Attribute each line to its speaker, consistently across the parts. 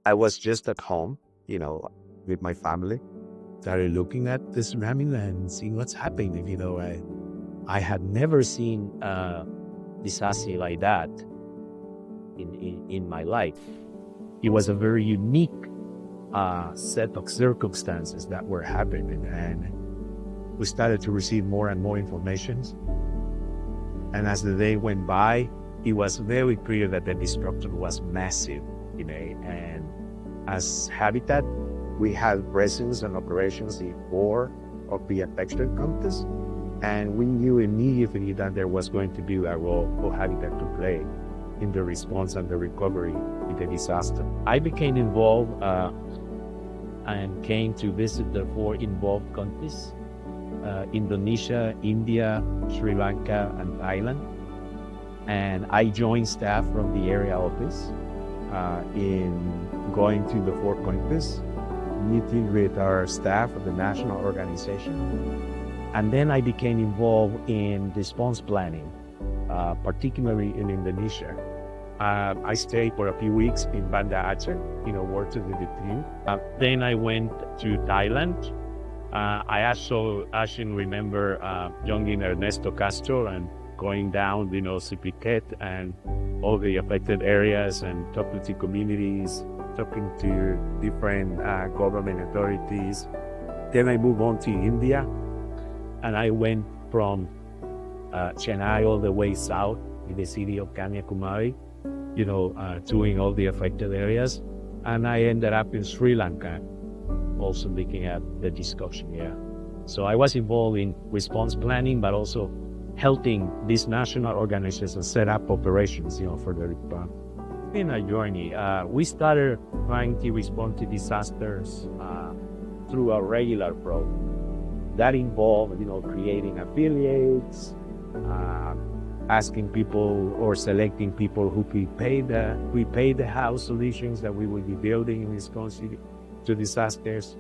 Speaker 1: I was just at home, with my family, started looking at the tsunami and seeing what's happening. I had never seen a disaster like that in my life. It was a very unique set of circumstances that were happening, and we started to receive more and more information. And as the day went by, it was very clear that the destruction was massive, and as Habitat, we had presence and operations in 4 of the affected countries, and we knew immediately that there was going to be a role for Habitat to play in the response and the recovery in the disaster. I became involved and came to visit the 4 involved countries, Indonesia, India, Sri Lanka, and Thailand. And I joined staff from the area office in going to the 4 countries, meeting with our staff of the national organization. And then I became involved in response planning, particularly in Indonesia. I stayed for a few weeks in Banda Aceh, working with the team. Then I went to Thailand. I also remember young Ernesto Castro and going down, Sipiket and all the affected areas and talking to communities, talking to different government authorities. Then I moved on to India, and I went from Chennai all the way south in the city of Kanyakumari, doing all the affected areas. And I ended up in Sri Lanka, also looking at the discussion here. So I was involved in response planning, but also helping these national organizations set up operations, for the response. In a journey, we started trying to respond to disasters through a regular program. That involved, creating affiliates, asking people or selecting people who prepaid the house solutions that we would be building in response to disasters.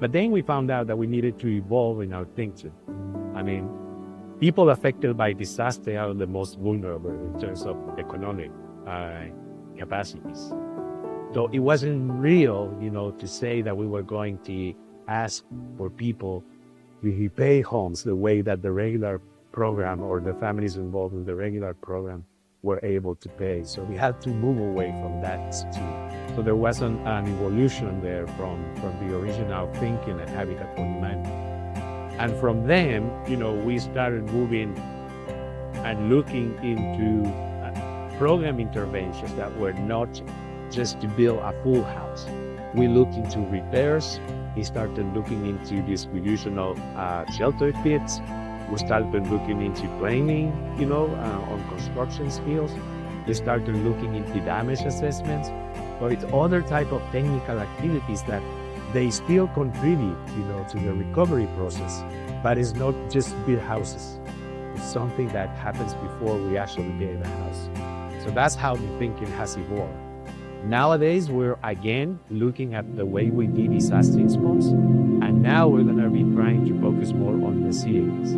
Speaker 1: But then we found out that we needed to evolve in our thinking. People affected by disaster are the most vulnerable in terms of economic capacities. So it wasn't real, to say that we were going to ask for people to repay homes the way that the regular program or the families involved in the regular program were able to pay. So we had to move away from that too. So there wasn't an evolution there from the original thinking at Habitat for Humanity. And from them, we started moving and looking into program interventions that were not just to build a full house. We looked into repairs. We started looking into distribution of shelter kits. We started looking into planning, on construction skills. We started looking into damage assessments. So it's other type of technical activities that they still contribute, to the recovery process, but it's not just build houses. It's something that happens before we actually build a house. So that's how the thinking has evolved. Nowadays, we're again looking at the way we did disaster response, and now we're going to be trying to focus more on resilience.